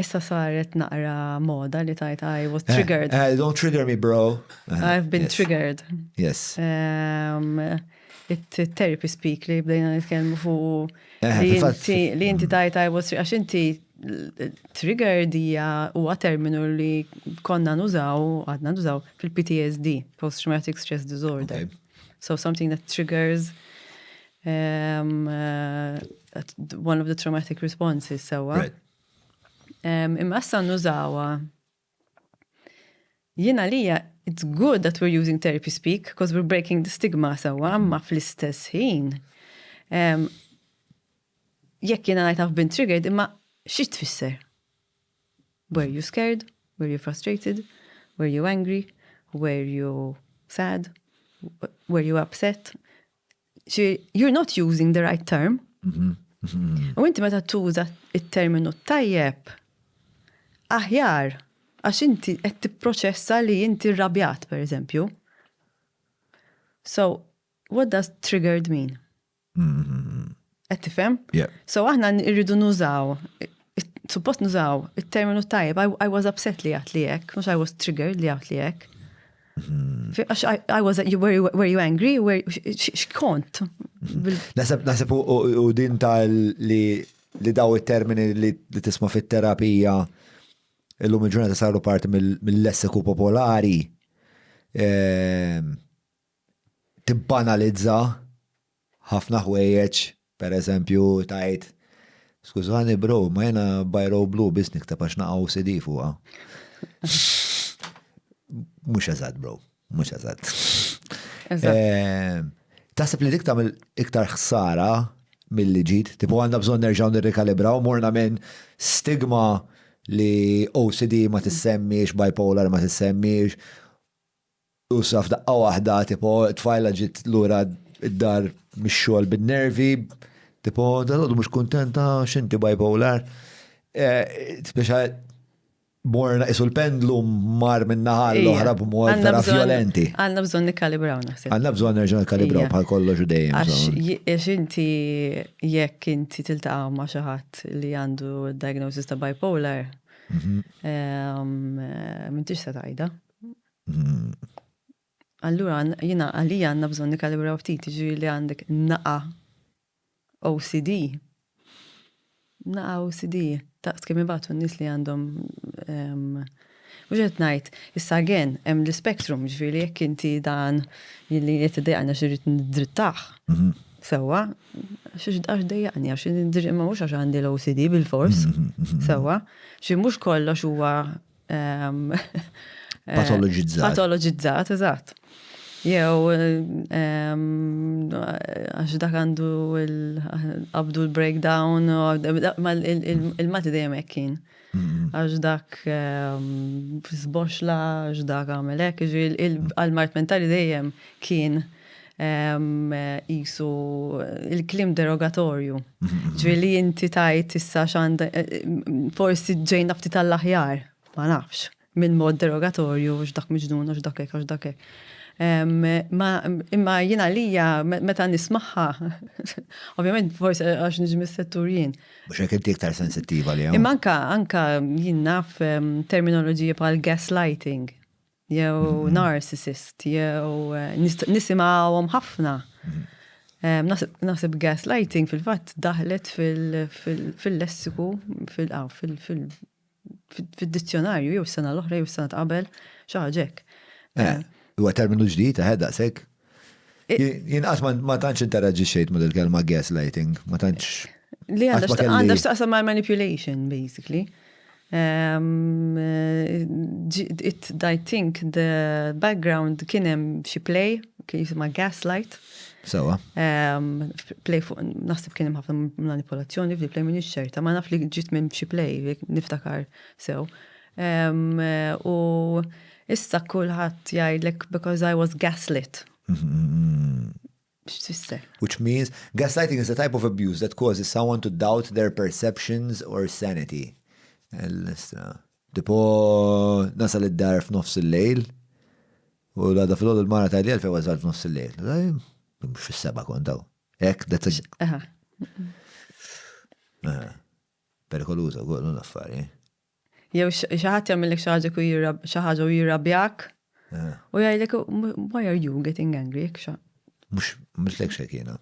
Issa saret naqra moda li tajt I was triggered. Don't trigger me, bro. I've been triggered. Yes. It-therapy speak li bdejna nitkellmu fuq li inti tajt I was għax inti triggered hija huwa terminu li konna għadna nużaw fil-PTSD, post-traumatic stress disorder. Okay. So something that triggers one of the traumatic responses sewa. Right. Imma issa nużawa jiena lija it's good that we're using therapy speak because we're breaking the stigma sewa, imma fl-istess ħin. Jekk jiena ngħid I've been triggered, imma xi tfisser? Were you scared? Were you frustrated? Were you angry? Were you sad? Were you upset? You're not using the right term. U inti meta tuża it-terminu tajjeb aħjar għax inti qed tipproċessa li inti rrabjat, per eżempju. So, what does triggered mean? Qed tifhem? Yeah. So aħna nirridu nużaw, suppost nużaw it-terminu tajjeb, I was upset li għat li hekk, mhux I was triggered li għat li hekk. Were you angry? X'kont? Nasib u din tal li daw it-termini li tisma' fit-terapija illum il-ġurnata saru parti mill-lessiku popolari tibbanalizza ħafna ħwejjeġ, per eżempju, tajt skużani bro, ma jena bajro blu biss nikteb għax naqgħu CD fuqha. Mhux eżatt, bro, mhux eżatt. Taħseb li dik tagħmel iktar ħsara milli ġid, tipo għandna bżonn nerġgħu nirrikalibraw, morna minn stigma li OCD ma tissemmix, bipolar ma tissemmix, u saf daqqa waħda, tipo tfajla ġit lura id-dar mix-xogħol bin-nervi, tipo dal-għodu mhux kuntenta x'inti bipolar. Speċa morna isu l-pendlum mar minnaħa l-oħra b'mod vera violenti. Għandna bżonn nikkalibraw naħseb. Għandna bżonn nerġgħu nikkalibraw bħal kollox dejjem. Għax inti jekk inti tiltaqa' ma' xi ħadd li għandu diagnosis ta' bipolar, m'intix se tgħidha. Allura jiena għalija għandna bżonn nikkalibraw ftit, jiġifieri li għandek naqa' OCD. Naqa' OCD. Taqt kemm ibatu n-nies li għandhom mhux qed ngħid, issa again hemm l-spektrum, ġifieri jekk inti dan li qed iddejjaqna xi rid nidrittaħ. Sewwa, għax dejjaqni għax ma mhux għax għandi l-OCD bil-fors. Sewwa, xi mhux kollox huwa patoloġizzat, eżatt. Jew għax dak għandu qabdu l-breakdown, il-mati dejjem hekk kien. Għax dak sboxla, għax dak għamel hekk, għal-mart mentali dejjem kien jisu il-klim derogatorju. Ġieli inti tajt issa x'għandha forsi ġejn nafti tal-aħjar, ma nafx, minn mod derogatorju, x'dak miġnun, x'dak hekk, x'dak hekk. Imma jiena lija meta nismaħħa, ovvjament forsi għax niġi mis-settur jien. Mhux hekk inti iktar sensittiva li Imma anka jien naf terminoloġija bħal gaslighting, jew narcissist, jew nisimgħuhom ħafna. Naħseb gaslighting fil-fatt daħlet fil-lessiku, fil-dizzjonarju, jew s-sena l-oħra, jew s-sena qabel, xi ħaġa hekk. Huwa terminu ġdid daqshekk. Jien qatt ma tantx interaġixxejt ma' il-kelma gaslighting, ma tantx. Li għandha x'taqsam ma' manipulation basically. I think the background kien hemm xi play kien jisimha gaslight. Sewa. Play fuq naħseb kien hemm ħafna manipolazzjoni fil-play minn ix-xerta, ma naf li ġiet minn xi play niftakar sew. U issa kulħadd jgħidlek because I was gaslit. X'tfisser? Which means gaslighting is a type of abuse that causes someone to doubt their perceptions or sanity. Tipo nasal id-dar f'nofs il-lejl u l-għada fil-għodu l-mara ta' l-għal fej għazal f'nofs il-lejl. Mux fil-seba kontaw. Ek, that's a... Perikoluza, għollu l-affari. Jew xi ħadd jagħmellek xi ħaġa u jirrabjak. U jgħidlek, why are you getting angry? Mux lek xekina.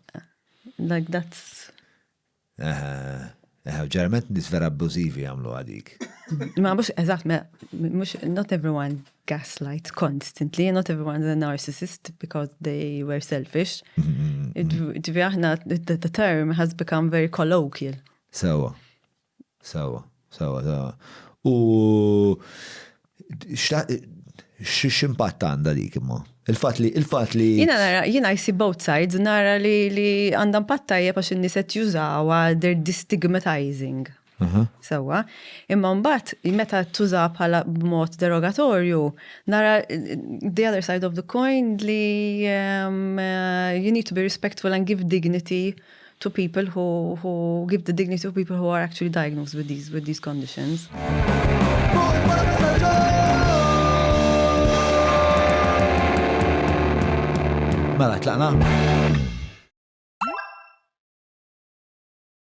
Like that's... Ġerment nis vera abbużivi għamlu għadik. Ma mux, eżatt, not everyone gaslights constantly, not everyone's a narcissist because they were selfish. The term has become very colloquial. Sawa. U x'impatt għandha dik imma? Il-fatt li... Jina I see both sides, nara li għandha impatt tajjeb għax in-nies qed jużawha, they're destigmatizing. Sewwa, imma mbagħad meta tuża bħala b'mod derogatorju, nara the other side of the coin li you need to be respectful and give dignity to people who give the dignity to people who are actually diagnosed with these conditions. Mela, tlaqna?